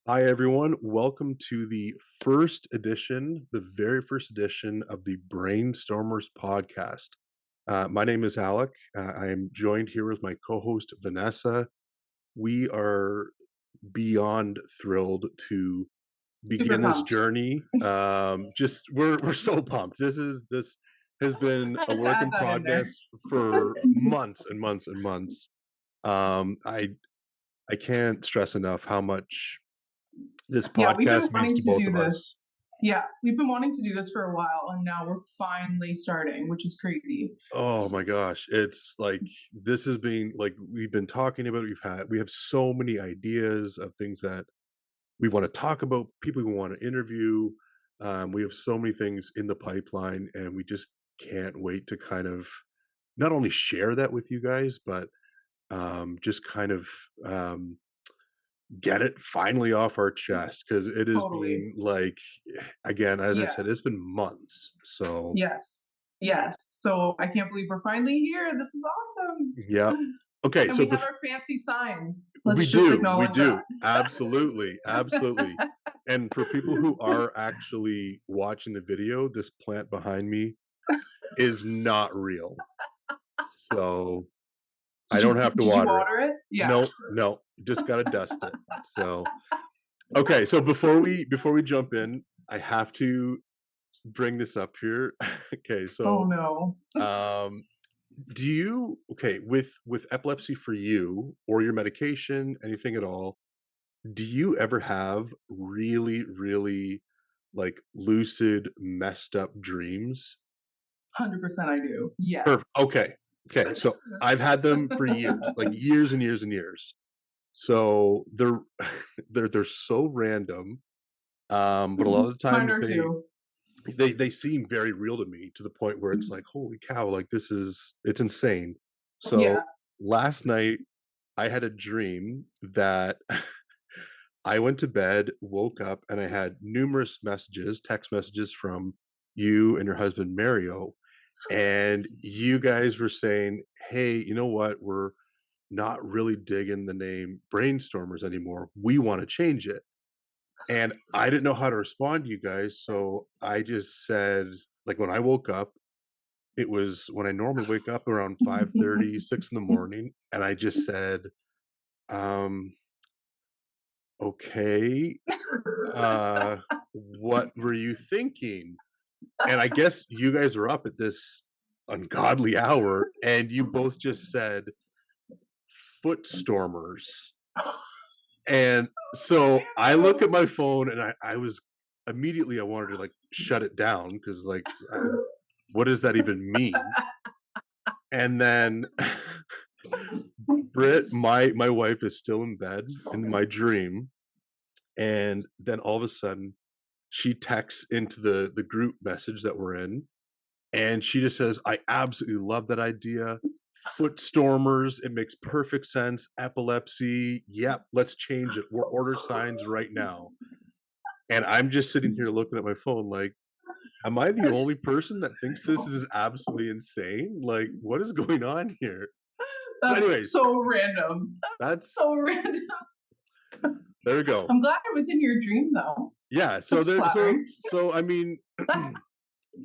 Hi, everyone. Welcome to the very first edition of the Brainstormers Podcast. My name is Alec. I am joined here with my co host, Vanessa. We are beyond thrilled to Super begin this pumped. journey. We're so pumped. This has been I a had to work add in that in there. progress for months and months and months. I can't stress enough how much this Yeah, we've been podcast means wanting to to both do of us. this. Yeah, we've been wanting to do this for a while, and now we're finally starting, which is crazy. Oh my gosh, it's like this has been like we've been talking about. We have so many ideas of things that we want to talk about, people we want to interview. We have so many things in the pipeline, and we just can't wait to kind of not only share that with you guys, but just kind of get it finally off our chest because it has Totally. been like, again, as I Yeah. said, it's been months. So Yes. Yes. So I can't believe we're finally here. This is awesome. yeah. Okay, And so we have our fancy signs. we Let's just do, we acknowledge do. that. Absolutely, absolutely. And for people who are actually watching the video, this plant behind me is not real. So I don't have to Did you water it. water it? Yeah. No, no, just gotta dust it. So okay, so before we jump in, I have to bring this up here. Okay, Oh so no. um do you okay with epilepsy for you or your medication, anything at all? Do you ever have really, really, like, lucid, messed up dreams? 100% I do. Perfect. Yes. Okay. Okay, so I've had them for years, like, years and years and years. So they're so random, but a lot of the Mine times are too. they seem very real to me to the point where it's like, "Holy cow, like, it's insane." So Yeah. last night, I had a dream that I went to bed, woke up, and I had numerous messages, text messages from you and your husband Mario, and you guys were saying, "Hey, you know what? We're not really digging the name Brainstormers anymore. We want to change it." And I didn't know how to respond to you guys, so I just said, like when I woke up, it was when I normally wake up around 5:30, 6 in the morning, and I just said, um, "Okay, what were you thinking?" And I guess you guys were up at this ungodly hour, and you both just said, "Footstormers." And So so I look at random. my phone, and I was immediately I wanted to, like, shut it down because, like, what does that even mean? And then Britt, my wife, is still in bed in my dream, and then all of a sudden, she texts into the group message that we're in, and she just says, "I absolutely love that idea. Footstormers, it makes perfect sense. Epilepsy, yep, let's change it. We're order signs right now." And I'm just sitting here looking at my phone like, am I the only person that thinks this is absolutely insane? Like, what is going on here? But That's anyways, so random. That's that's so random. there we go. I'm glad I was in your dream though. Yeah, so That's there flattering. so I mean,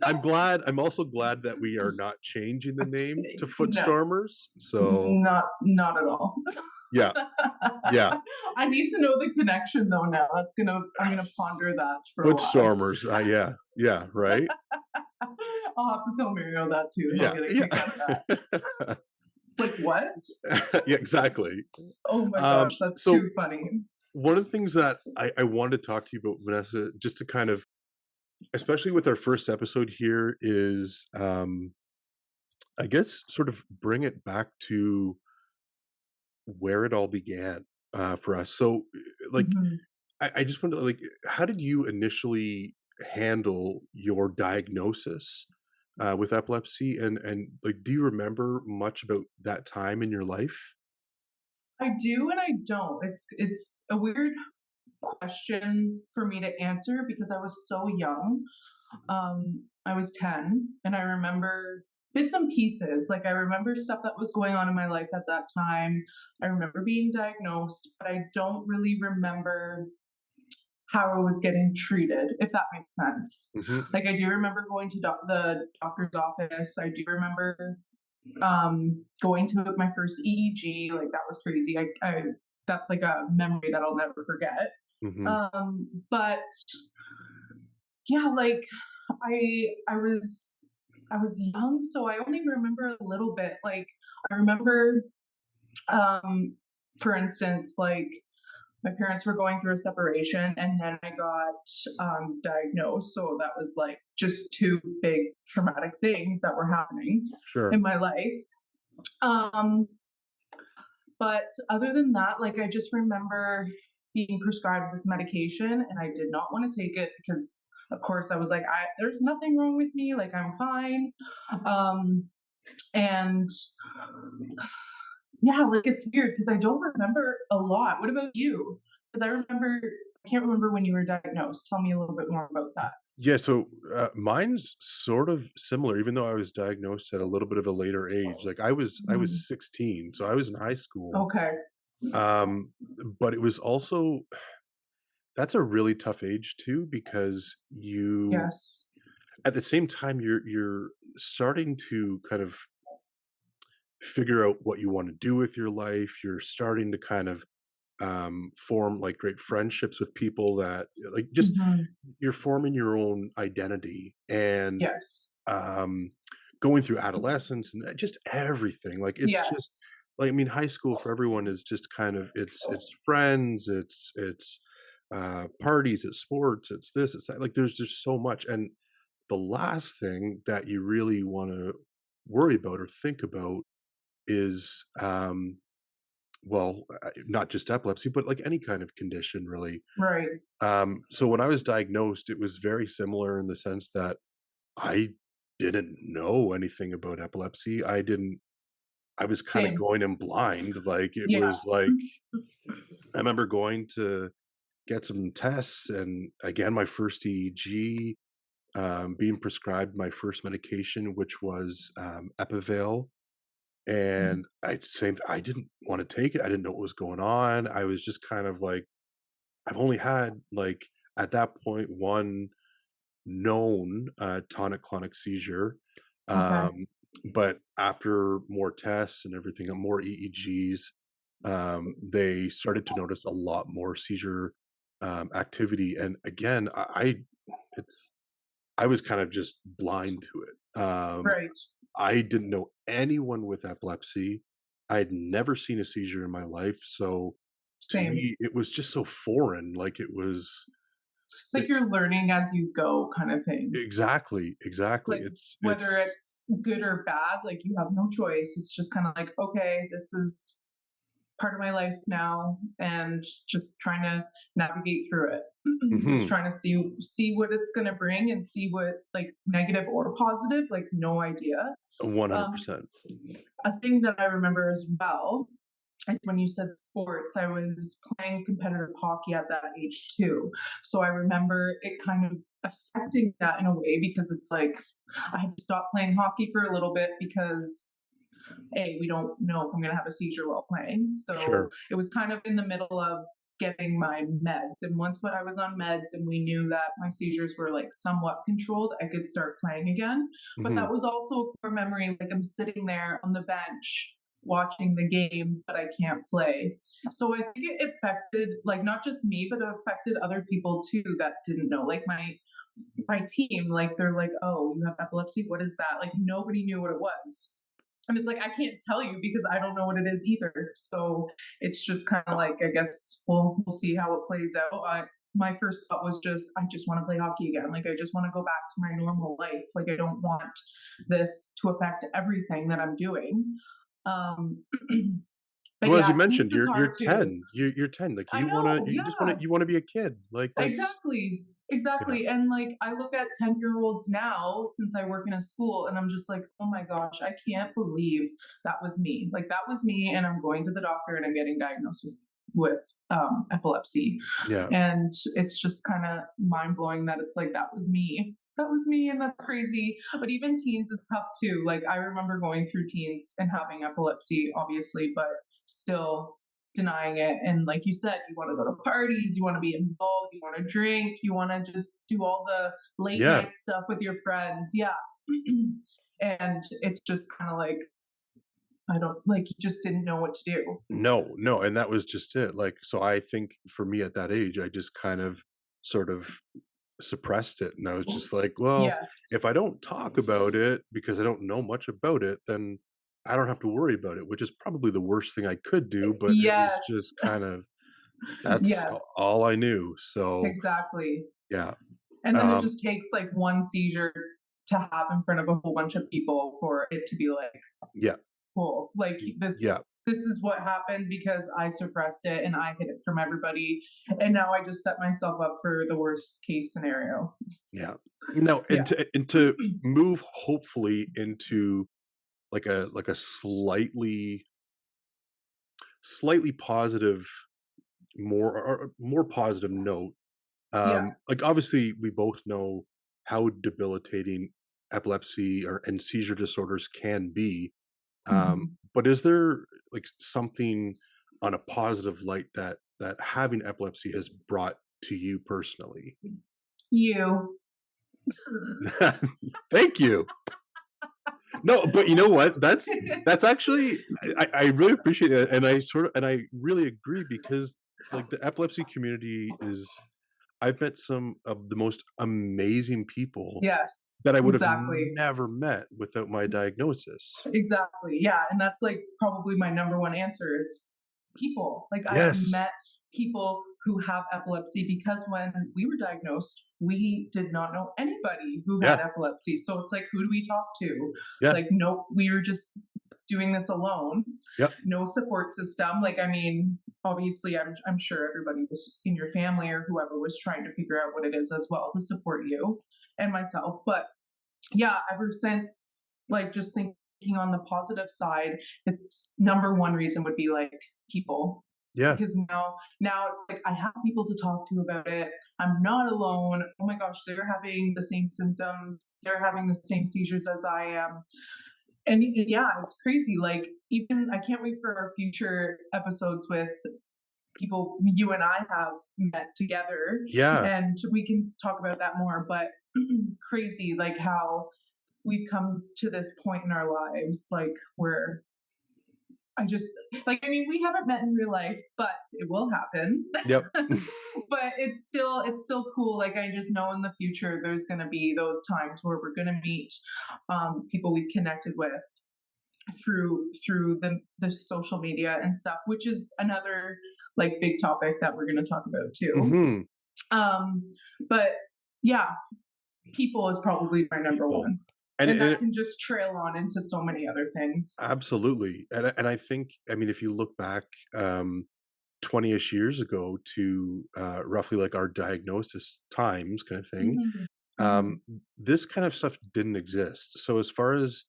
I'm also glad that we are not changing the name to No, Footstormers. So not at all. yeah, yeah. I need to know the connection though now. I'm gonna ponder that for a while. Footstormers. Yeah, yeah, right? I'll have to tell Mario that too. He'll Yeah, get a yeah. kick out of that. It's like what? Yeah, exactly. Oh my gosh, that's So too funny. one of the things that I wanted to talk to you about, Vanessa, just to kind of, especially with our first episode here, is I guess sort of bring it back to where it all began for us. So, like, Mhm. I just wonder, like, how did you initially handle your diagnosis with epilepsy, and like, do you remember much about that time in your life? I do and I don't. It's a weird question for me to answer because I was so young. I was 10 and I remember bits and pieces. Like I remember stuff that was going on in my life at that time. I remember being diagnosed, but I don't really remember how I was getting treated, if that makes sense. Mhm. Like I do remember going to the doctor's office. I do remember going to my first EEG. Like that was crazy. I that's like a memory that I'll never forget. Mhm. But yeah, like I was young, so I only remember a little bit. Like I remember, um, for instance, like my parents were going through a separation, and then I got diagnosed. So that was like just two big traumatic things that were happening Sure. in my life. Um, but other than that, like I just remember being prescribed this medication, and I did not want to take it because, of course, I was like, there's nothing wrong with me. Like I'm fine. Um, and yeah, like it's weird because I don't remember a lot. What about you? Because I can't remember when you were diagnosed. Tell me a little bit more about that. Yeah, so, mine's sort of similar, even though I was diagnosed at a little bit of a later age. Like, I was Mm, 16, so I was in high school, okay. um, but it was also that's a really tough age too because you Yes. at the same time, you're starting to kind of figure out what you wanna do with your life. You're starting to kind of, form, like, great friendships with people that like, just Hmm. you're forming your own identity and, Yes. um, going through adolescence and, just everything, like, it's just Yes. like, I mean, high school for everyone is just kind of it's friends, it's, parties, it's sports, it's this, it's that, like, there's just so much, and the last thing that you really wanna worry about or think about is, well, not just epilepsy, but, like, any kind of condition, really. Right. So when I was diagnosed, it was very similar in the sense that I didn't know anything about epilepsy. I was kinda Same. going in blind, like, it Yeah. was like I remember going to get some tests and, again, my first EEG, being prescribed my first medication, which was, Epival, and I didn't wanna take it, I didn't know what was going on, I was just kind of like I've only had, like, at that point, 1 known, tonic-clonic seizure, Okay. um, but after more tests and everything and more EEGs, they started to notice a lot more seizure, activity, and again, it's I was kind of just blind to it. Right. I didn't know anyone with epilepsy. I'd never seen a seizure in my life, so to Same. me, it was just so foreign, like, it was It's it like you're learning as you go kind of thing. exactly, exactly, Like whether it's it's good or bad, like you have no choice. It's just kind of like, okay, this is part of my life now, and just trying to navigate through it. Just mhm, trying to see what it's going to bring and see what, like, negative or positive, like no idea. um 100%. a thing that I remember as well is when you said sports, I was playing competitive hockey at that age too. So I remember it kind of affecting that in a way, because it's like I had to stop playing hockey for a little bit because we don't know if I'm going to have a seizure while playing. So Sure. it was kind of in the middle of getting my meds. And once when I was on meds and we knew that my seizures were like somewhat controlled, I could start playing again. But Mhm. that was also a core memory. Like I'm sitting there on the bench watching the game, but I can't play. So I think it affected, like, not just me, but it affected other people too that didn't know. Like my team, like they're like, "Oh, you have epilepsy? What is that?" Like nobody knew what it was. And it's like I can't tell you because I don't know what it is either. So it's just kind of like, I guess we'll see how it plays out. My first thought was just I just want to play hockey again. Like I just want to go back to my normal life. Like I don't want this to affect everything that I'm doing. Um, but Well, as you yeah, mentioned, teens is you're hard too. 10. You're 10, like, I know, you just yeah. wanna be a kid, like, that's Exactly. yeah. Exactly. And like I look at 10-year-olds now since I work in a school, and I'm just like, oh my gosh, I can't believe that was me. Like that was me, and I'm going to the doctor and I'm getting diagnosed with epilepsy. Yeah. And it's just kind of mind blowing that it's like that was me. That was me, and that's crazy. But even teens is tough too. Like I remember going through teens and having epilepsy, obviously, but still denying it. And like you said, you want to go to parties, you want to be involved, you want to drink, you want to just do all the late Yeah. night stuff with your friends. Yeah. And it's just kind of like, I don't like, you just didn't know what to do. No, no, and that was just it. Like, so I think for me at that age, I just kind of sort of suppressed it, and I was just like, well, if Yes. I don't talk about it because I don't know much about it, then I don't have to worry about it, which is probably the worst thing I could do, but it was Yes. just kind of that's Yes. all I knew. So, Exactly. yeah. And then it Um, just takes like one seizure to happen in front of a whole bunch of people for it to be like, yeah. cool. Like Yeah. this is what happened because I suppressed it and I hid it from everybody. And now I just set myself up for the worst case scenario. Yeah. No, Yeah. and to move hopefully into like a slightly positive, more positive note. Yeah. Like obviously we both know how debilitating epilepsy or and seizure disorders can be. Mhm. But is there like something on a positive light that having epilepsy has brought to you personally? You. Thank you. No, but you know what? That's actually I really appreciate it, and I really agree because like the epilepsy community is I've met some of the most amazing people Yes, that I would have exactly. never met without my diagnosis. Exactly. Yeah, and that's like probably my number one answer is people. Like I have Yes. met people who have epilepsy because when we were diagnosed, we did not know anybody who had Yeah. epilepsy. So it's like, who do we talk to? Yeah. Like, nope, we were just doing this alone. Yep. No support system. Like, I mean, obviously, I'm sure everybody was in your family or whoever was trying to figure out what it is as well to support you and myself. But yeah, ever since, like, just thinking on the positive side, it's number one reason would be like people. Yeah. Because now it's like I have people to talk to about it. I'm not alone. Oh my gosh, they're having the same symptoms. They're having the same seizures as I am. And yeah, it's crazy. Like even I can't wait for our future episodes with people you and I have met together Yeah. and we can talk about that more. But crazy like how we've come to this point in our lives like where I just like I mean we haven't met in real life but it will happen. Yep. But it's still cool like I just know in the future there's going to be those times where we're going to meet people we've connected with through the social media and stuff, which is another like big topic that we're going to talk about too. Mhm. um but yeah, people is probably my number People. one. And And that it can just trail on into so many other things. absolutely. And I think I mean, if you look back, 20-ish years ago to, roughly like our diagnosis times kind of thing, Mhm. um, Mhm. this kind of stuff didn't exist. So as far as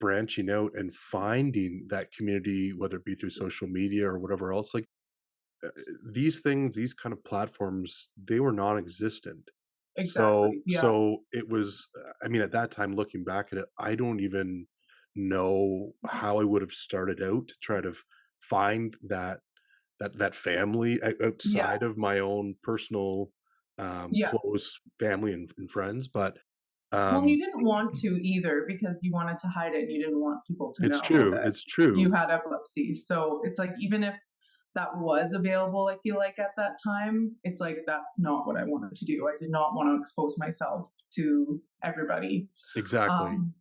branching out and finding that community, whether it be through social media or whatever else, like, these things, these kind of platforms, they were non-existent. Exactly. Yeah. So it was I mean, at that time, looking back at it, I don't even know how I would have started out to try to find that family Yeah. outside of my own personal, Yeah. close family and friends, but, Well, and you um, didn't want to either because you wanted to hide it and you didn't want people to know that it's you true. had epilepsy. So it's like even if that was available, I feel like at that time, it's like that's not what I wanted to do. I did not want to expose myself to everybody. Exactly. Um,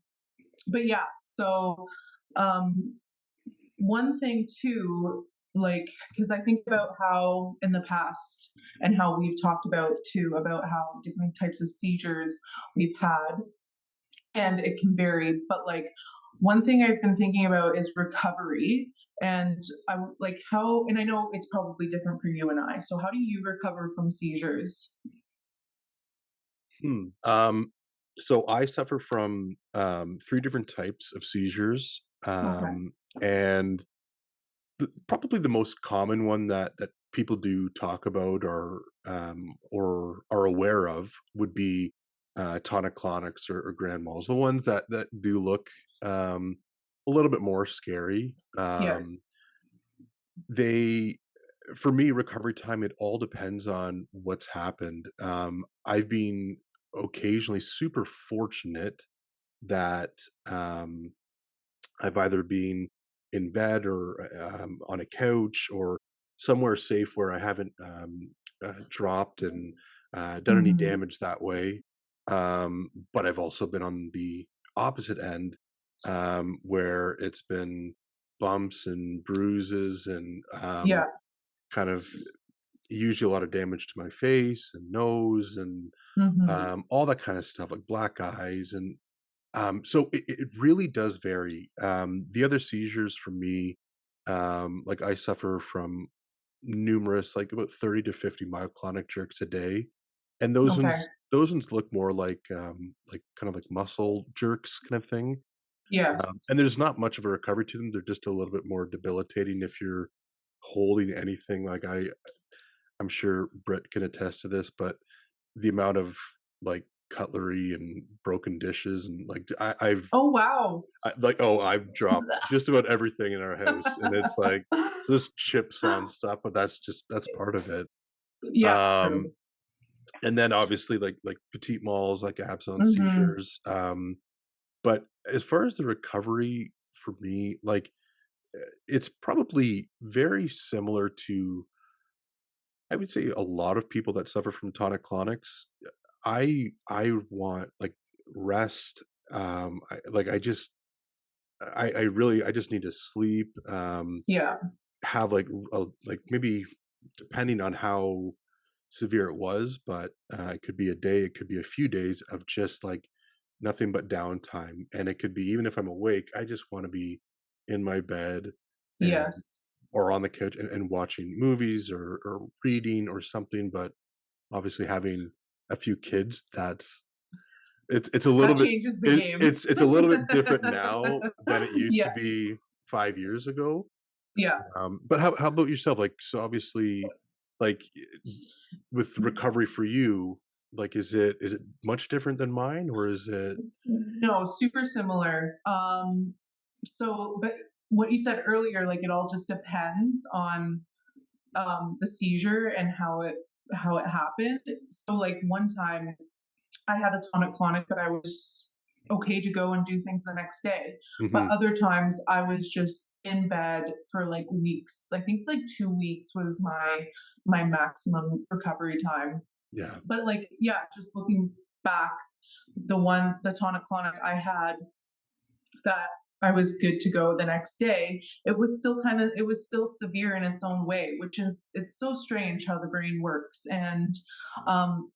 but yeah, so um, one thing too, like, because I think about how in the past and how we've talked about too, about how different types of seizures we've had, and it can vary. But like, one thing I've been thinking about is recovery. And I like how, and I know it's probably different for you and I. So, how do you recover from seizures? Um, so I suffer from, 3 different types of seizures, Okay. and probably the most common one that people do talk about or are aware of would be tonic-clonics or grand mals, the ones that do look a little bit more scary. Yes. They for me, recovery time, it all depends on what's happened. I've been occasionally super fortunate that I've either been in bed or on a couch or somewhere safe where I haven't dropped and done any Mhm. damage that way. But I've also been on the opposite end where it's been bumps and bruises and Yeah. kind of usually a lot of damage to my face and nose and Mhm. all that kind of stuff, like black eyes. And so it really does vary. The other seizures for me, like I suffer from numerous, like about 30 to 50 myoclonic jerks a day. And Okay. those ones look more like kind of like muscle jerks kind of thing. Yes. And there's not much of a recovery to them. They're just a little bit more debilitating if you're holding anything. I'm sure Britt can attest to this, but the amount of like cutlery and broken dishes and like Oh, wow. I've dropped just about everything in our house, and it's like there's chips on stuff, but that's part of it. Yeah, Um, true. and then obviously like petite malls, like absence Mhm. seizures. But as far as the recovery for me, like it's probably very similar to I would say a lot of people that suffer from tonic-clonics. I want like rest. I just need to sleep. Yeah. Have like maybe depending on how severe it was, but it could be a day, it could be a few days of just like nothing but downtime, and it could be even if I'm awake, I just want to be in my bed and Yes. or on the couch and watching movies or reading or something. But obviously having a few kids, it's a little That bit changes the game. it's a little bit different now than it used to Yeah. be 5 years ago. Yeah. But how about yourself? Like, so obviously, like, with recovery for you, like, is it much different than mine, or is it No, super similar. But what you said earlier, like it all just depends on the seizure and how it happened. So like one time I had a tonic-clonic, but I was okay to go and do things the next day. But Mhm. other times I was just in bed for like weeks. I think like 2 weeks was my maximum recovery time. Yeah. But like, yeah, just looking back, the tonic-clonic I had that I was good to go the next day, it was still severe in its own way, which is it's so strange how the brain works. And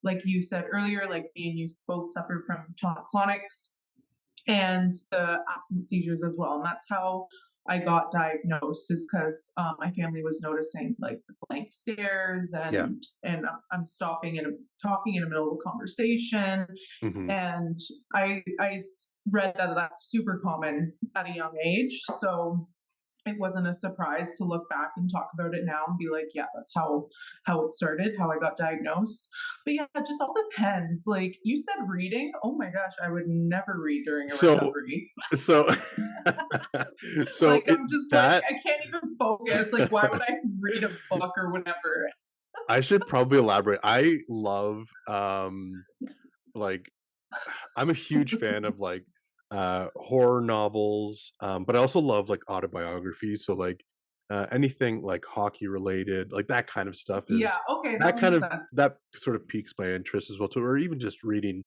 like you said earlier, like me and you both suffered from tonic-clonics and the absent seizures as well. And that's how I got diagnosed, is because my family was noticing like the blank stares Yeah. and I'm stopping and talking in the middle of a conversation, Mhm. and read that that's super common at a young age. So it wasn't a surprise to look back and talk about it now and be like, yeah, that's how it started, how I got diagnosed. But yeah, it just all depends. Like you said, reading. Oh my gosh, I would never read during a So recovery. so so Like it I'm just like that I can't even focus. Like why would I read a book or whatever? I should probably elaborate. I love, like I'm a huge fan of like horror novels, but I also love like autobiographies. So like anything like hockey related, like that kind of stuff Yeah. is Okay, that makes that sense. sort of piques my interest as well too, or even just reading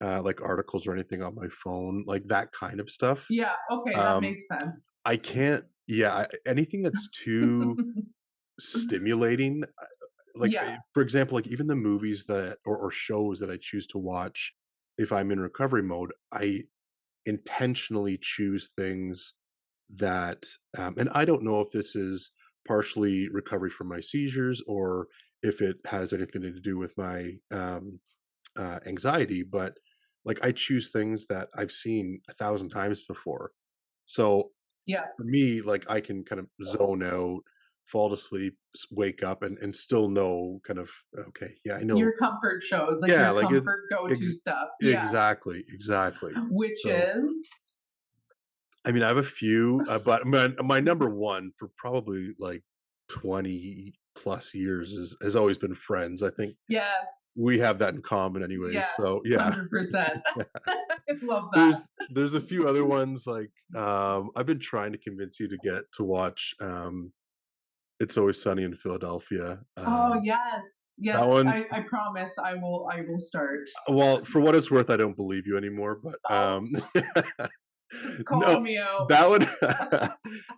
like articles or anything on my phone, like that kind of stuff. Yeah. Okay, that Um, makes sense. I can't, yeah, anything that's too stimulating, like, Yeah. for example, like, even the movies or shows that I choose to watch if I'm in recovery mode, I intentionally choose things that, and I don't know if this is partially recovery from my seizures or if it has anything to do with my, anxiety, but, like, I choose things that I've seen 1,000 times before. So Yeah. for me, like I can kind of zone out, fall to sleep, wake up, and still know kind of okay, yeah, I know, Your comfort shows, like yeah, your like comfort go-to ex- stuff. Yeah. exactly. Which So is I mean, I have a few, but my number one for probably like 20 plus years has always been friends. I think Yes. we have that in common anyways. So Yes. yeah. 100%. I love that. There's a few other ones like I've been trying to convince you to get to watch It's Always Sunny in Philadelphia. Oh, yes. That Yes. one, I promise I will start. well, for what it's worth, I don't believe you anymore, but Oh, just call no, me out. that one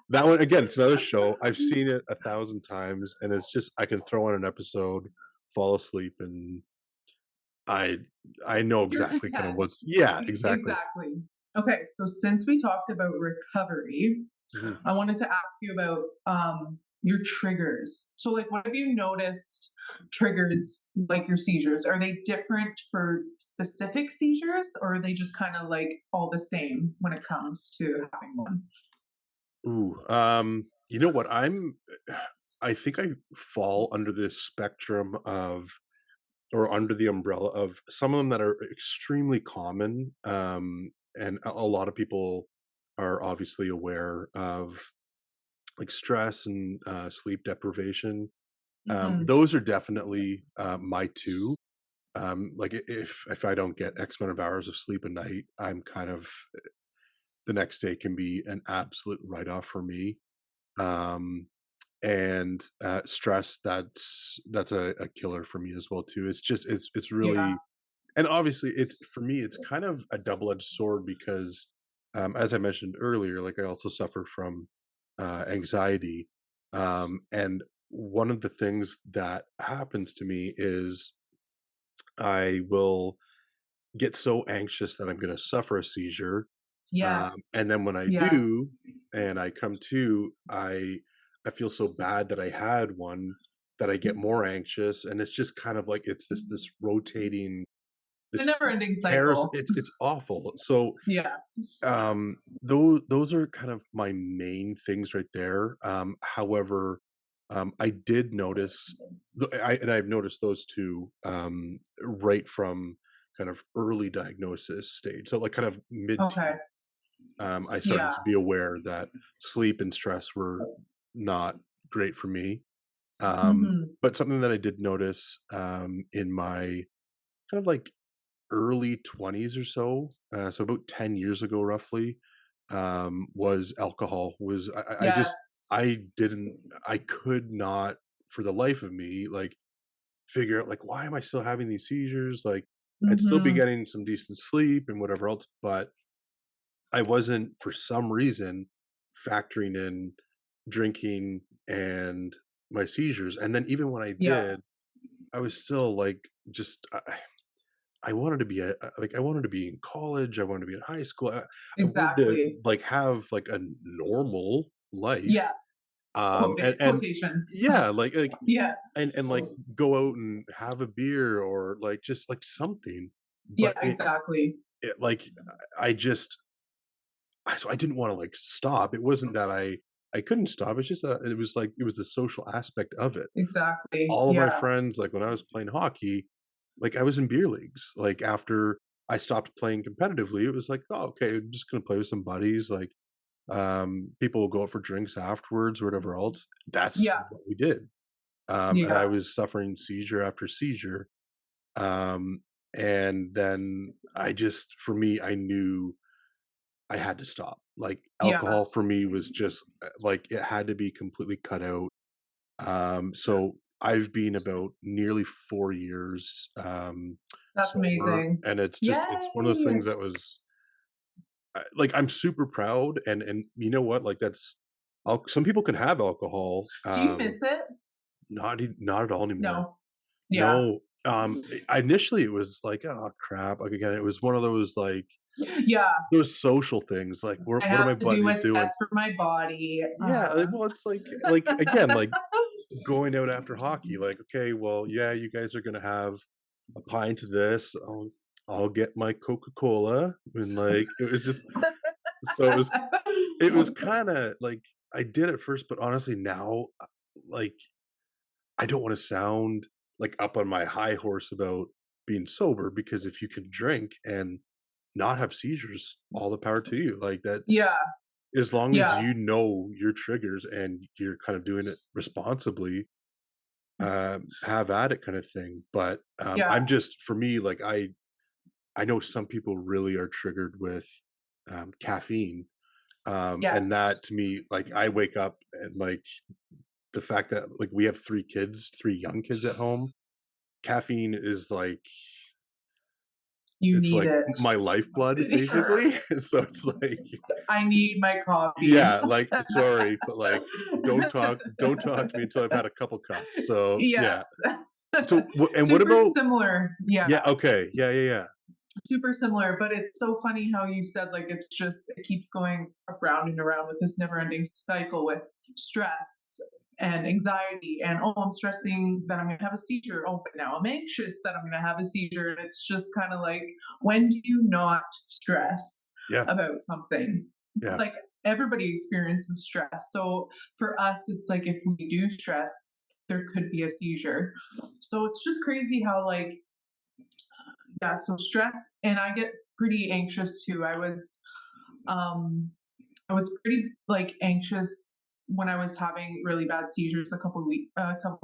that one again, it's another show. I've seen it 1,000 times and it's just I can throw on an episode, fall asleep, and I I know You're exactly kind of content. what's yeah, exactly. Exactly. Okay, so since we talked about recovery, Mhm. I wanted to ask you about your triggers. So, like, what have you noticed triggers like your seizures? Are they different for specific seizures, or are they just kind of like all the same when it comes to having one? Ooh, you know what? I think I fall under this spectrum of or under the umbrella of some of them that are extremely common, and a lot of people are obviously aware of, like stress and sleep deprivation. Hmm. Those are definitely my two. Like if I don't get X amount of hours of sleep a night, I'm kind of the next day can be an absolute write off for me. Um, and stress, that's a killer for me as well too. It's just it's Yeah. really and obviously it's for me it's kind of a double-edged sword because as I mentioned earlier, like I also suffer from anxiety, and one of the things that happens to me is I will get so anxious that I'm going to suffer a seizure, Yes. and then when I do Yes. and I come to, I feel so bad that I had one that I get more anxious, and it's just kind of like it's this rotating The this never ending carousel. cycle. It's awful. So Yeah. those are kind of my main things right there. However, I did notice, and I've noticed those two right from kind of early diagnosis stage. So like kind of Okay. mid-teen, I started Yeah. to be aware that sleep and stress were not great for me. Hmm. But something that I did notice in my kind of like early 20s or so, so about 10 years ago roughly, was alcohol. Was I just Yes. I didn't I could not for the life of me, like, figure out, like, why am I still having these seizures? Like, I'd still be Hmm. getting some decent sleep and whatever else, but I wasn't, for some reason, factoring in drinking and my seizures, and then even when I Yeah. did, I was still, like, just I wanted to be like, I wanted to be in college, I wanted to be in high school, I wanted to, Exactly. like, have, like, a normal life, Yeah. and Quotations. yeah, like, Yeah. and, like, go out and have a beer or, like, just, like, something, Yeah, but exactly. like, I just so I didn't wanna, like, stop. It wasn't that I couldn't stop, it's just that it was, like, it was the social aspect of it. Exactly. All of my Yeah. friends, like, when I was playing hockey, like, I was in beer leagues, like, after I stopped playing competitively, it was like, "Oh, okay, I'm just gonna play with some buddies," like, people will go out for drinks afterwards or whatever else. That's Yeah. what we did, and Yeah. I was suffering seizure after seizure, um, and then I just for me, I knew I had to stop. Like, Yeah. alcohol for me was just, like, it had to be completely cut out. So I've been about nearly 4 years, That's sober, amazing. and it's one of those Yay. things that was, like, I'm super proud, and you know what? Like, that's some people can have alcohol, Do you miss it? not at all anymore. No. Yeah. No, initially, it was like, "Oh, crap." Like, again, it was one of those, like, Yeah. those social things, like, I what are have my to do buddies what's doing? best for my body. Yeah, like, well, it's again, like, going out after hockey, like, "Okay, well, yeah, you guys are gonna have a pint of this, I'll get my Coca-Cola," and, like, it was just so it was kinda, like, I did at first, but honestly now, like, I don't wanna sound, like, up on my high horse about being sober, because if you can drink and not have seizures, all the power to you, like, that's Yeah. as long as Yeah. you know your triggers and you're kind of doing it responsibly, have at it kind of thing. But Yeah. I'm just for me, like I know some people really are triggered with caffeine. And that to Yes. me, like I wake up and like the fact that like we have 3 kids, 3 young kids at home, caffeine is like You it's need like it. my lifeblood basically. So it's like I need my coffee. yeah, like sorry, but like don't talk to me until I've had a couple cups. So yeah. Yes. So and what Super about similar. Yeah. yeah, okay. Yeah, yeah, yeah. Super similar, but it's so funny how you said like it's just it keeps going around and around with this never-ending cycle with stress and anxiety and oh I'm stressing that I'm gonna have a seizure. Oh, but now I'm anxious that I'm gonna have a seizure. And it's just kind of like when do you not stress Yeah, about something? yeah. Like everybody experiences stress. So for us, it's like if we do stress, there could be a seizure. So it's just crazy how like yeah, so stress and I get pretty anxious too. Um I was pretty like anxious when I was having really bad seizures a couple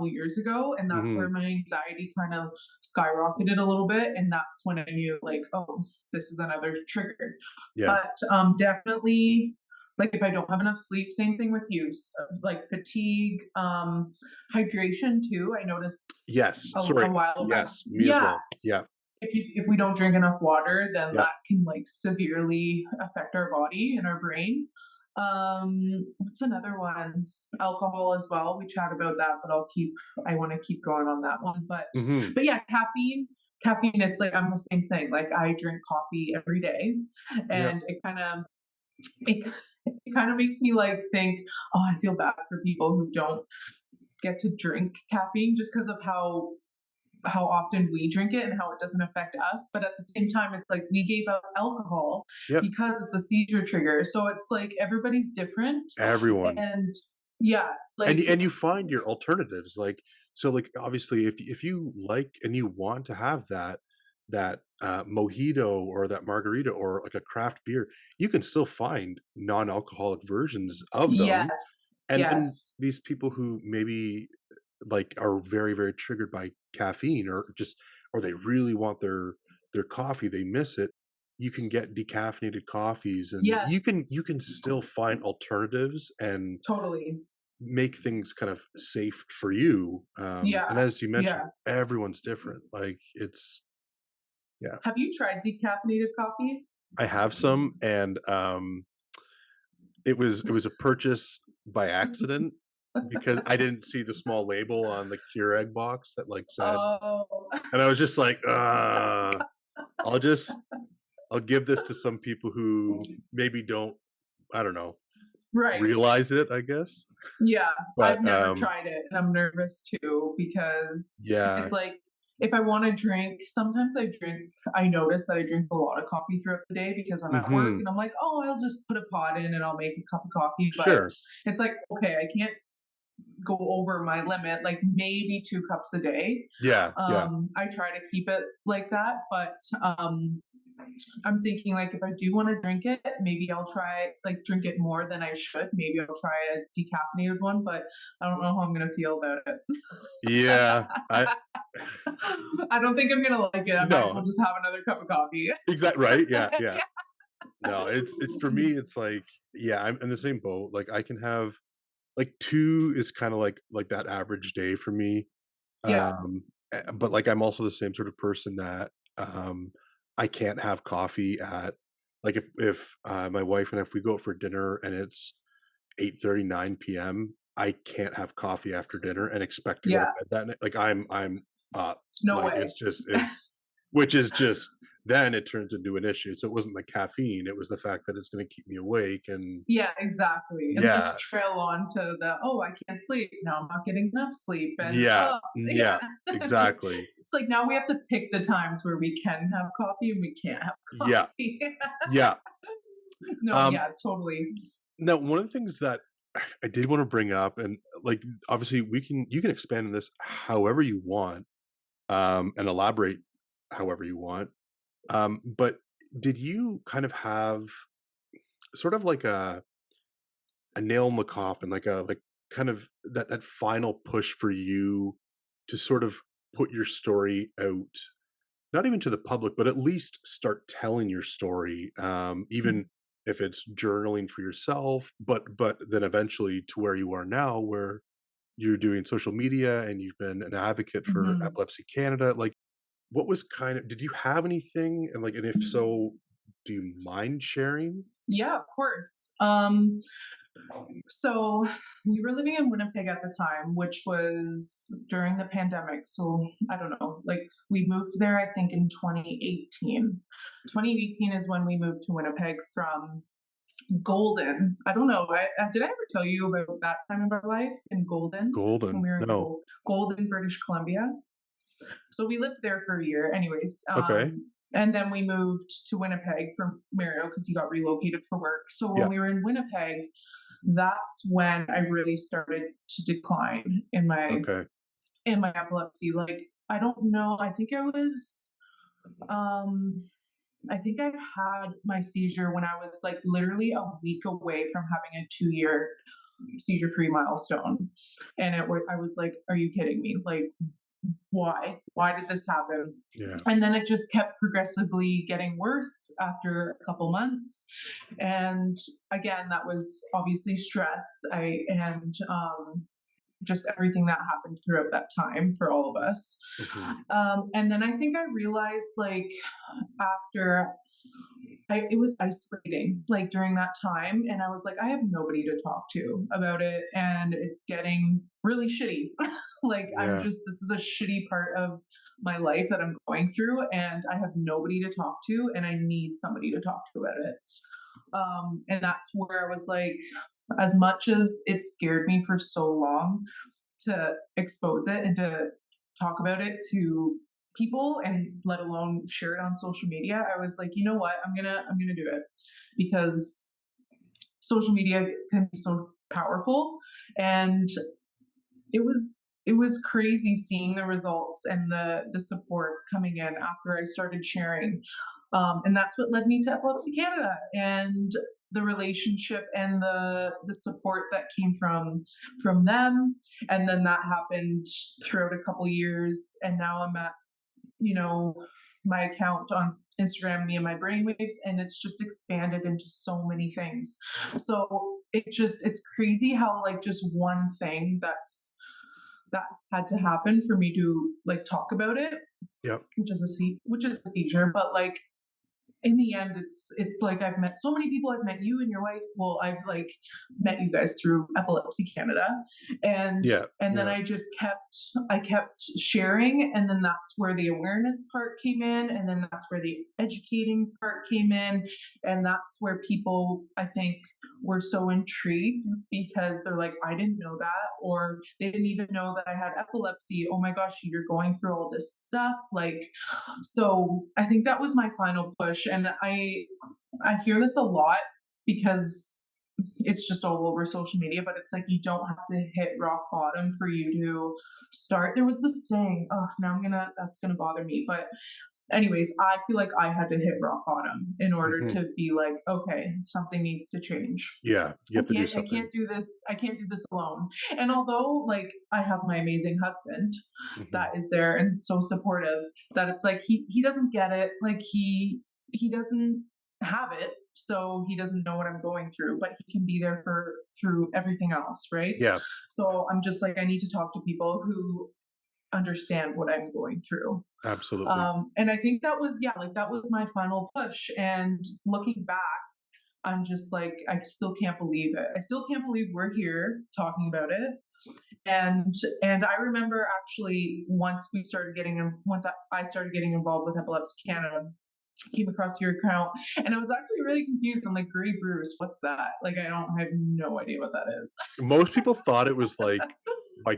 years ago, and that's Mhm. where my anxiety kind of skyrocketed a little bit, and that's when I knew like, oh, this is another trigger. Yeah. But definitely, like if I don't have enough sleep, same thing with you, like fatigue, hydration too. I noticed Yes. a Sorry. while back. Yes, me as Yeah, well. Yeah. if we don't drink enough water, then Yeah. that can like severely affect our body and our brain. What's another one? Alcohol as well. We chat about that, but I want to keep going on that one. Mhm. But yeah, caffeine, it's like I'm the same thing. Like I drink coffee every day Yep. and it, it kind of makes me like think, oh, I feel bad for people who don't get to drink caffeine just because of how often we drink it and how it doesn't affect us. But at the same time, it's like we gave up alcohol Yep. because it's a seizure trigger. So it's like everybody's different. Everyone. And yeah, And like, you find your alternatives, like so, like, obviously, if you like and you want to have that mojito or that margarita or, like, a craft beer, you can still find non-alcoholic versions of them, yes, and yes, these people who maybe, like, are very, very triggered by caffeine or just or they really want their coffee, they miss it, you can get decaffeinated coffees, and yes, you can still find alternatives and totally. make things kind of safe for you, and Yeah, as you mentioned, yeah. everyone's different, like, it's yeah. Have you tried decaffeinated coffee? I have some, and, it was a purchase by accident because I didn't see the small label on the Keurig box that, like, said Oh, and I was just like, I'll just I'll give this to some people who maybe don't, I don't know, right. realize it, I guess, Yeah, I've but, never tried it, and I'm nervous too because yeah. it's like if I want to drink, sometimes I notice that I drink a lot of coffee throughout the day because I'm at work Mhm. and I'm like, oh, I'll just put a pot in and I'll make a cup of coffee. But Sure. it's like, okay, I can't go over my limit, like maybe 2 cups a day. Yeah, yeah. I try to keep it like that, but I'm thinking like if I do want to drink it, maybe I'll try like drink it more than I should. Maybe I'll try a decaffeinated one, but I don't know how I'm gonna feel about it. Yeah, I I don't think I'm gonna like it. I might as well no, just have another cup of coffee. exact right, yeah, yeah. No, it's for me, it's like, yeah, I'm in the same boat, like, I can have like, 2 is kinda like that average day for me, Yeah, but, like, I'm also the same sort of person that, I can't have coffee at like, if my wife and if we go out for dinner and it's 8:30, 9 p.m., I can't have coffee after dinner and expect to go to yeah, bed that night. Like, I'm up. no Like, way. it's just it's which is just then it turns into an issue. So it wasn't the caffeine, it was the fact that it's gonna keep me awake and Yeah, exactly. And yeah. just trail on to the, oh, I can't sleep. Now I'm not getting enough sleep. And Yeah. yeah. Yeah. Exactly. It's like now we have to pick the times where we can have coffee and we can't have Yeah. coffee. Yeah. No, Um, yeah, totally. Now one of the things that I did wanna bring up and, like, obviously we can you can expand on this however you want, and elaborate however you want. But did you kind of have sort of like a nail in the coffin, like a like kind of that final push for you to sort of put your story out, not even to the public, but at least start telling your story, even if it's journaling for yourself, but then eventually to where you are now, where you're doing social media and you've been an advocate for Mhm. Epilepsy Canada. Like, what was kind of, did you have anything? And like, and if so, do you mind sharing? Yeah, of course. So we were living in Winnipeg at the time, which was during the pandemic. So I don't know, like we moved there, I think in 2018. 2018 is when we moved to Winnipeg from Golden. I don't know. Did I ever tell you about that time of our life in Golden when Golden. we were in No. Golden, British Columbia? So we lived there for a year, anyways. Okay. And then we moved to Winnipeg from Mario because he got relocated for work. So when Yeah. we were in Winnipeg, that's when I really started to decline Okay. in my epilepsy. Like I don't know. Um I think I had my seizure when I was like literally a week away from having a 2 year seizure free milestone. And I was like, are you kidding me? Like why did this happen? Yeah. And then it just kept progressively getting worse after a couple months. And again, that was obviously stress. I and just everything that happened throughout that time for all of us. Hmm. And then I think I realized, like, after it was isolating, like during that time, and I was like, I have nobody to talk to about it, and it's getting really shitty. Like, Yeah. this is a shitty part of my life that I'm going through, and I have nobody to talk to, and I need somebody to talk to about it. And that's where I was like, as much as it scared me for so long to expose it and to talk about it to people and let alone share it on social media, I was like, you know what, I'm gonna do it because social media can be so powerful. And it was crazy seeing the results and the support coming in after I started sharing. And that's what led me to Epilepsy Canada and the relationship and the support that came from them. And then that happened throughout a couple years, and now I'm at, you know, my account on Instagram, me and my brainwaves, and it's just expanded into so many things. So it's crazy how like just one thing that had to happen for me to like talk about it, Yep. which is a seizure, but like in the end it's like I've met so many people. I've met you and your wife. Well, I've like met you guys through Epilepsy Canada, and Yeah. then Yeah. I kept sharing, and then that's where the awareness part came in, and then that's where the educating part came in, and that's where people, I think, were so intrigued because they're like, I didn't know that, or they didn't even know that I had epilepsy. Oh my gosh, you're going through all this stuff, like. So I think that was my final push, and I hear this a lot because it's just all over social media, but it's like you don't have to hit rock bottom for you to start. There was this saying, oh, now that's gonna bother me, but anyways, I feel like I had to hit rock bottom in order Hmm. to be like, okay, something needs to change. Yeah. You have to do I something. can't do this. I can't do this alone. And although like I have my amazing husband Hmm. that is there and so supportive, that it's like he doesn't get it. Like he doesn't have it, so he doesn't know what I'm going through, but he can be there for through everything else, right? Yeah. So I'm just like, I need to talk to people who understand what I'm going through. Absolutely. And I think that was, yeah, like that was my final push. And looking back, I'm just like, I still can't believe it. I still can't believe we're here talking about it. And I remember actually once I started getting involved with Epilepsy Canada, came across your account, and I was actually really confused. I'm like, Gray Bruce, what's that? Like, I have no idea what that is. Most people thought it was like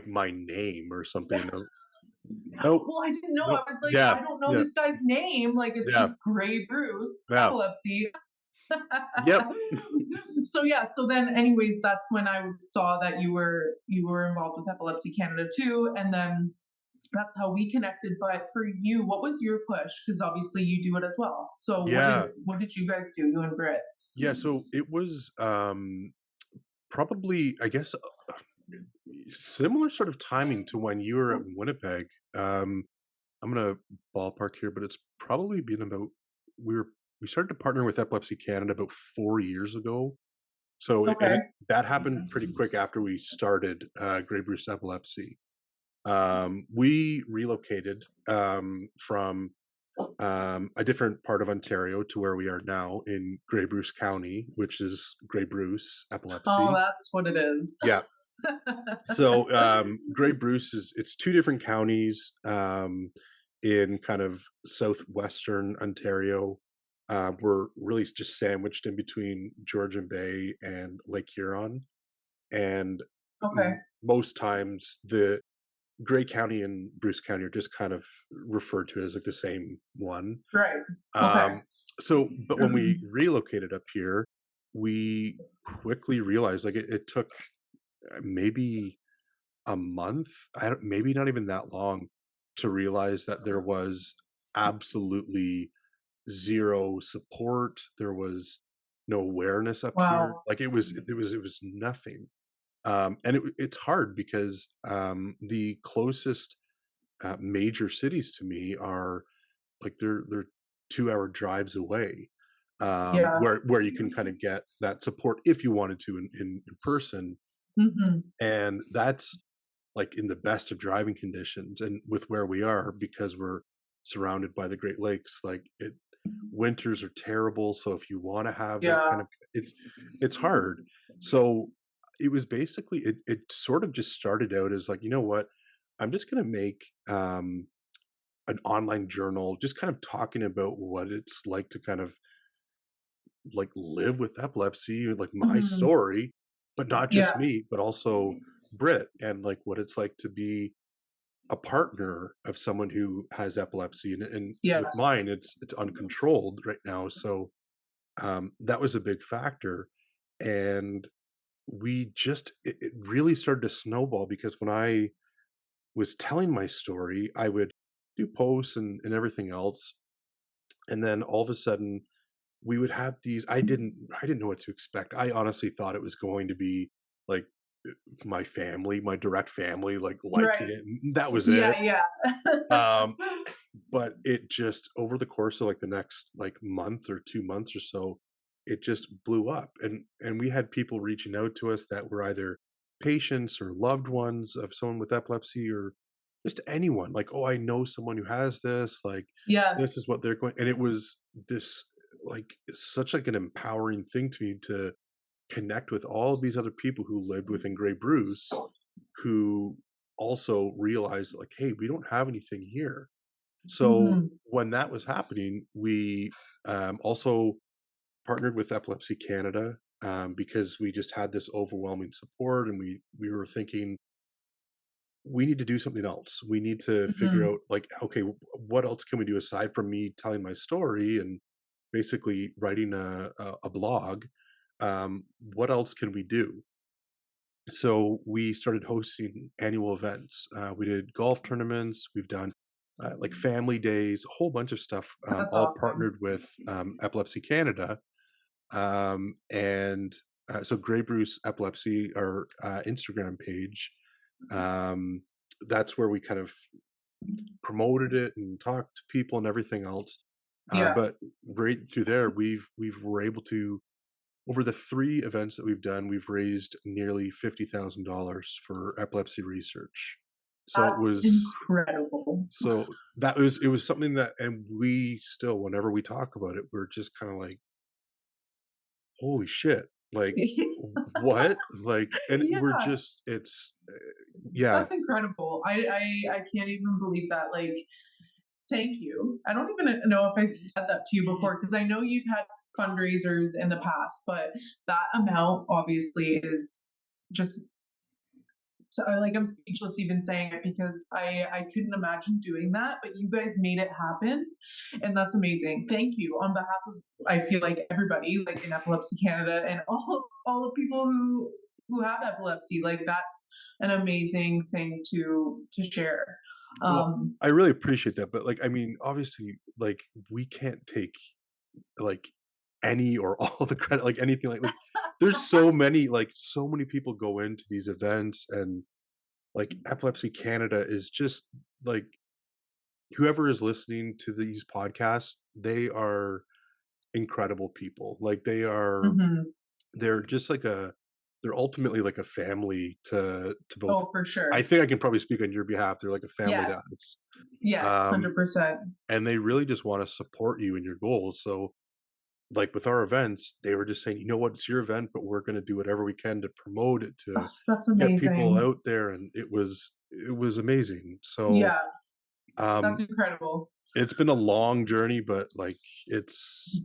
my name or something. No. Nope. Well, I didn't know. I Nope. was like, Yeah. I don't know Yeah. this guy's name. Like, it's Yeah. just Gray Bruce, Yeah. epilepsy. Yep. So yeah, so then anyways, that's when I saw that you were involved with Epilepsy Canada too, and then that's how we connected. But for you, what was your push? Because obviously you do it as well. So Yeah. what did you guys do, you and Britt? Yeah. So it was probably, I guess, Similar sort of timing to when you were at Winnipeg. Um, I'm gonna ballpark here, but it's probably been about we were we started to partner with Epilepsy Canada about 4 years ago. So Okay. that happened pretty quick after we started Grey Bruce Epilepsy. We relocated from a different part of Ontario to where we are now in Grey Bruce County, which is Grey Bruce Oh, Epilepsy. that's what it is. Yeah. So Grey Bruce is it's two different counties in kind of southwestern Ontario. We're really just sandwiched in between Georgian Bay and Lake Huron, and Okay. most times the Grey County and Bruce County are just kind of referred to as like the same one. Right. Okay. Um, but when we relocated up here, we quickly realized like it took maybe a month, I don't, maybe not even that long, to realize that there was absolutely zero support. There was no awareness up here. Wow. Like it was nothing. And it's hard because the closest major cities to me are like they're 2 hour drives away, Yeah. where you can kind of get that support if you wanted to in person, Hmm. and that's like in the best of driving conditions. And with where we are, because we're surrounded by the Great Lakes, like it winters are terrible. So if you want to have that kind Yeah. of it's hard. So it was basically it sort of just started out as like, you know what, I'm just gonna make an online journal just kind of talking about what it's like to kind of like live with epilepsy, like my Hmm. story, but not just Yeah. me, but also Brit, and like what it's like to be a partner of someone who has epilepsy. And with Yes. mine, it's uncontrolled right now. So that was a big factor. And it really started to snowball because when I was telling my story, I would do posts and everything else. And then all of a sudden we would have these I didn't know what to expect. I honestly thought it was going to be like my family, my direct family, like liking Right. it. And that was it. Yeah. Yeah. Um, but it just over the course of like the next like month or 2 months or so, it just blew up. And we had people reaching out to us that were either patients or loved ones of someone with epilepsy, or just anyone like, oh, I know someone who has this, like this is what Yes. they're going. And it was this like such like an empowering thing to me to connect with all of these other people who lived within Grey Bruce, who also realized like, hey, we don't have anything here. So Hmm. when that was happening, we also partnered with Epilepsy Canada, because we just had this overwhelming support, and we were thinking we need to do something else. We need to figure Hmm. out like, okay, what else can we do aside from me telling my story and basically writing a blog? What else can we do? So we started hosting annual events. We did golf tournaments. We've done like family days, a whole bunch of stuff, That's all awesome. partnered with Epilepsy Canada. And so Grey Bruce Epilepsy, our Instagram page, um, that's where we kind of promoted it and talked to people and everything else. Yeah. But right through there, we've were able to, over the 3 events that we've done, we've raised nearly $50,000 for epilepsy research. So it That's was incredible. it was something that, and we still, whenever we talk about it, we're just kind of like, holy shit, like what? Like, and we're Yeah. just, yeah, That's incredible. I can't even believe that. Like, thank you. I don't even know if I've said that to you before because I know you've had fundraisers in the past, but that amount obviously is just so I'm speechless even saying it because I couldn't imagine doing that, but you guys made it happen, and that's amazing. Thank you on behalf of I feel like everybody like in Epilepsy Canada and all the people who have epilepsy. Like that's an amazing thing to share. well, Um, I really appreciate that, but like, I mean, obviously, like we can't take like any or all the credit, like anything like there's so many, like, so many people go into these events, and, like, Epilepsy Canada is just, like, whoever is listening to these podcasts, they are incredible people. Like, Mhm. they're just like they're ultimately like a family to both. Oh, for I sure. think I can probably speak on your behalf. They're like a family to Yes. us. Yes, Um, 100%. and they really just wanna support you in your goals. So, like, with our events, they were just saying, "You know what? It's your event, but we're gonna do whatever we can to promote it, to Oh, that's get people amazing. out there," and it was amazing. So, Yeah, that's um, incredible. it's been a long journey, but, like, it's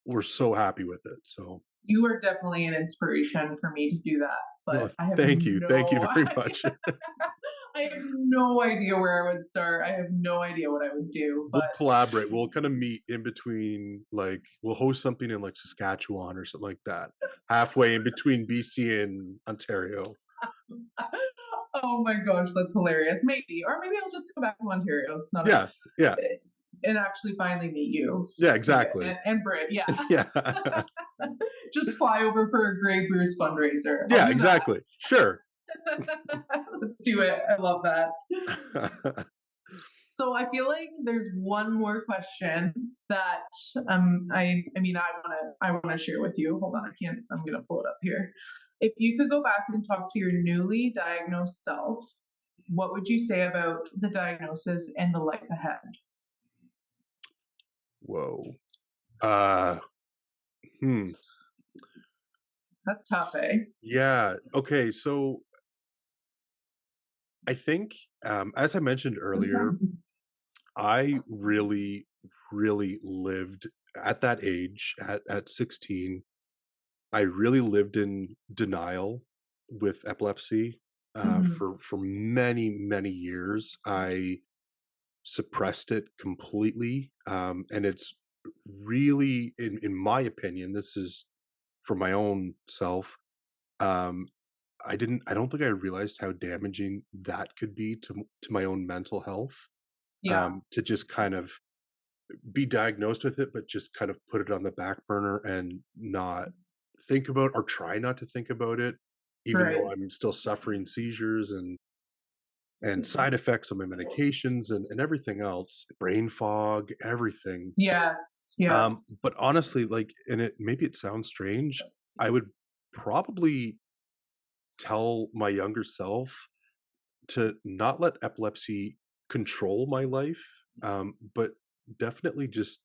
we're so happy with it. So, You are definitely an inspiration for me to do that, well, but I have thank you no very much. I have no idea where I would start. I have no idea what I would do, We'll but collaborate. We'll kinda meet in between, like, we'll host something in, like, Saskatchewan or something like that, halfway in between BC and Ontario. oh my gosh, that's hilarious. Maybe, or maybe I'll just go back to Ontario. It's not a Yeah, yeah, and actually finally meet you. yeah, Yeah, exactly. and Brit, yeah. Yeah. Just fly over for a Grey Goose fundraiser. I'll Yeah, do that. exactly. Sure. Let's do it. I love that. So I feel like there's one more question that I wanna share with you. Hold on, I can't I'm gonna pull it up here. If you could go back and talk to your newly diagnosed self, what would you say about the diagnosis and the life ahead? Whoa. Uh, hmm. That's tough, eh? Yeah, okay, so I think, as I mentioned earlier, I really, really lived at that age, at 16, I really lived in denial with epilepsy, Mhm. for many, many years. I suppressed it completely, and it's really, in my opinion, this is for my own self, um, I don't think I realized how damaging that could be to my own mental health, Yeah, to just kind of be diagnosed with it, but just kind of put it on the back burner and not think about, or try not to think about it, even right. though I'm still suffering seizures and side effects of my medications and everything else, brain fog, everything. Yes, yes. But honestly, like, and maybe it sounds strange, I would probably tell my younger self to not let epilepsy control my life, but definitely just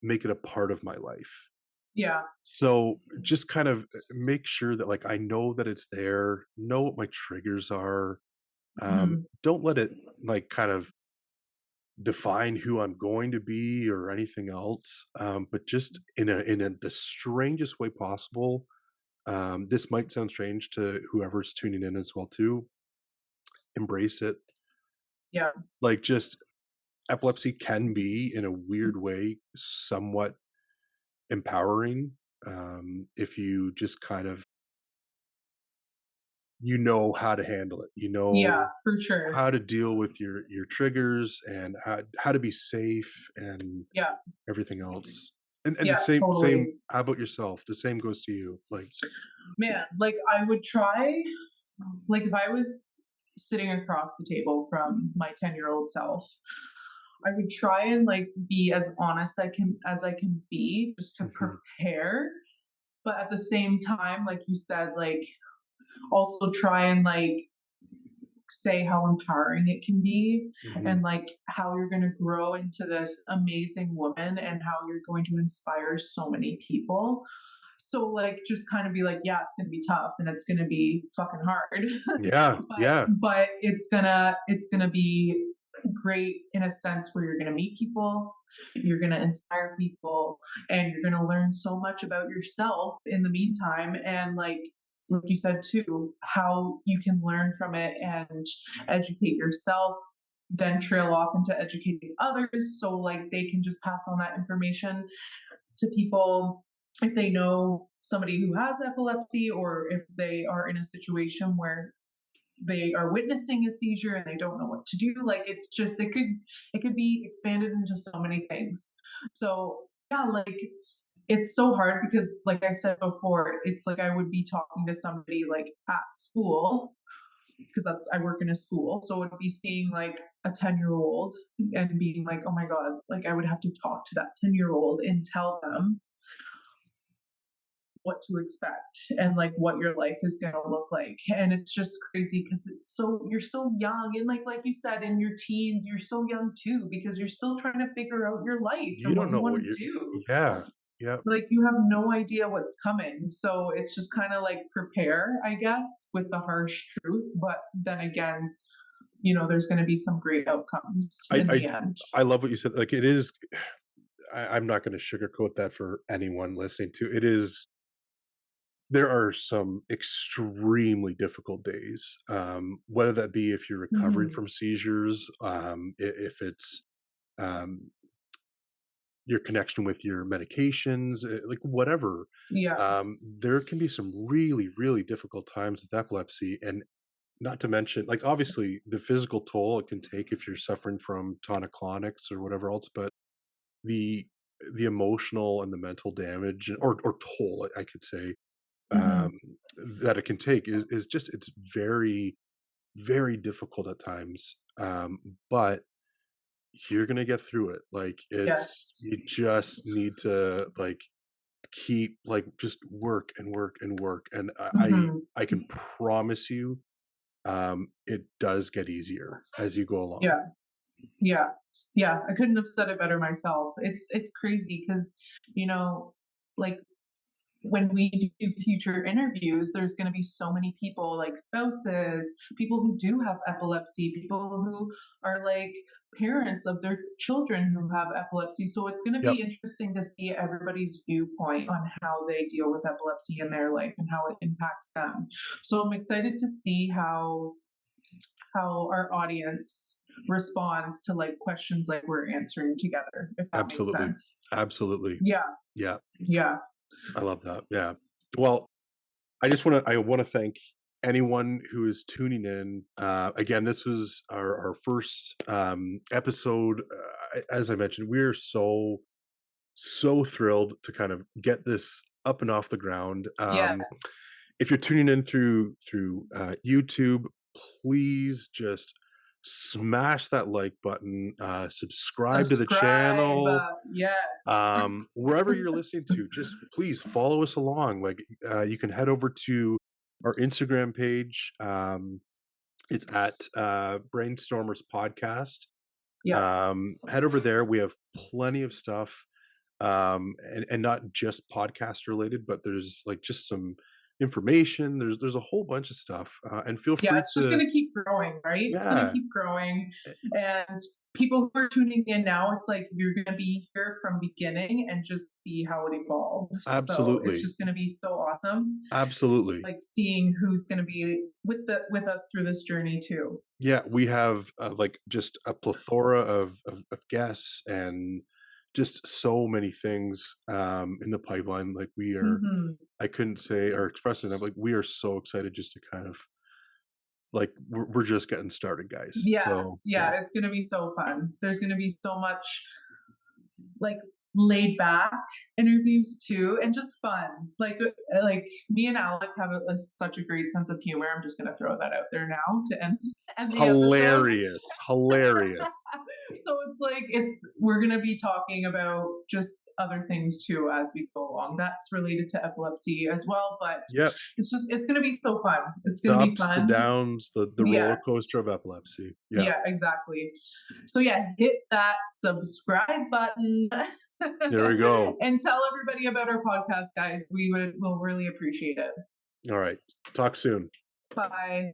make it a part of my life. Yeah. So just kind of make sure that, like, I know that it's there, know what my triggers are. Mhm. Don't let it, like, kind of define who I'm going to be or anything else. But just in the strangest way possible. This might sound strange to whoever's tuning in as well too. Embrace it. Yeah. Like, just epilepsy can be, in a weird way, somewhat empowering, if you just kind of, how to handle it, Yeah, for sure. how to deal with your triggers, and how to be safe, and Yeah. everything else. And the Yeah, same, totally. how about yourself? The same goes to you, like. Man, like, I would try like, if I was sitting across the table from my 10-year-old self, I would try and, like, be as honest I can be just to Mhm, prepare, but at the same time, like you said, like, also try and, like, say how empowering it can be mhm. and, like, how you're gonna grow into this amazing woman and how you're going to inspire so many people. So, like, just kind of be like, yeah, it's gonna be tough and it's gonna be fucking hard, Yeah, yeah, but it's gonna be great in a sense where you're gonna meet people, you're gonna inspire people, and you're gonna learn so much about yourself in the meantime. And like you said too, how you can learn from it and educate yourself, then trail off into educating others so like they can just pass on that information to people if they know somebody who has epilepsy or if they are in a situation where they are witnessing a seizure and they don't know what to do. Like it's just it could be expanded into so many things. So yeah, like it's so hard because, like I said before, it's like I would be talking to somebody like at school because I work in a school, so I would be seeing like a 10-year-old and being like, oh my god, like I would have to talk to that 10-year-old and tell them what to expect and like what your life is going to look like. And it's just crazy because it's so you're so young, and like you said, in your teens you're so young too because you're still trying to figure out your life You and don't what you know want what to you're do. yeah, yeah. Like you have no idea what's coming, so it's just kind of like prepare, I guess, with the harsh truth, but then again, there's going to be some great outcomes I in I the end. I love what you said, like, it is I'm not gonna sugarcoat that for anyone listening to it is there are some extremely difficult days, whether that be if you're recovering Hmm. from seizures, if it's, um, your connection with your medications, like, whatever, Yeah. there can be some really, really difficult times with epilepsy, and not to mention, like, obviously, the physical toll it can take if you're suffering from tonic-clonics or whatever else, but the the emotional and the mental damage or toll, I could say, um, Hmm. that it can take is just it's very, very difficult at times, but you're gonna get through it, like, it's Yes. you just need to, like, keep like, just work and work and work, and Hmm. I can promise you, it does get easier as you go along. Yeah. Yeah. Yeah. I couldn't have said it better myself. It's crazy because, you know, like when we do future interviews, there's going to be so many people like spouses, people who do have epilepsy, people who are like parents of their children who have epilepsy. So it's going to Yep, be interesting to see everybody's viewpoint on how they deal with epilepsy in their life and how it impacts them. So I'm excited to see how our audience responds to like questions like we're answering together, if that makes absolutely, sense. absolutely. Yeah. Yeah, Yeah. I love that, yeah. Well, I wanna thank anyone who is tuning in. Again, this was our first, episode. As I mentioned, we're so thrilled to kind of get this up and off the ground. Yes. If you're tuning in through YouTube, please just smash that like button, subscribe to the Subscribe. channel, Yes. wherever you're listening to, just please follow us along. Like, you can head over to our Instagram page. It's at Brainstormers Podcast. Yeah. Head over there. We have plenty of stuff, and not just podcast related, but there's like just some information. There's a whole bunch of stuff, and feel Yeah. free It's just to going to keep growing, right? It's going to yeah, keep growing. And people who are tuning in now, it's like you're going to be here from beginning and just see how it evolves. So it's absolutely, just going to be so awesome. absolutely. Like seeing who's going to be with us through this journey too. Yeah, we have, like, just a plethora of guests and just so many things, in the pipeline, like, Hmm. I couldn't say or express it enough, like, we are so excited just to kind of like, we're just getting started, guys, so, Yes. yeah. Yeah. It's going to be so fun. There's going to be so much like laid back interviews too, and just fun. Like me and Alec have such a great sense of humor. I'm just gonna throw that out there now to end the episode. Hilarious, hilarious. So it's like we're gonna be talking about just other things too as we go along. That's related to epilepsy as well, but Yep, it's gonna be so fun. It's the gonna be ups, the fun. downs, the roller coaster Yes. of epilepsy. Yeah, Yeah, exactly. So yeah, hit that subscribe button there we go. and tell everybody about our podcast, guys. Will really appreciate it. Alright, talk soon. Bye.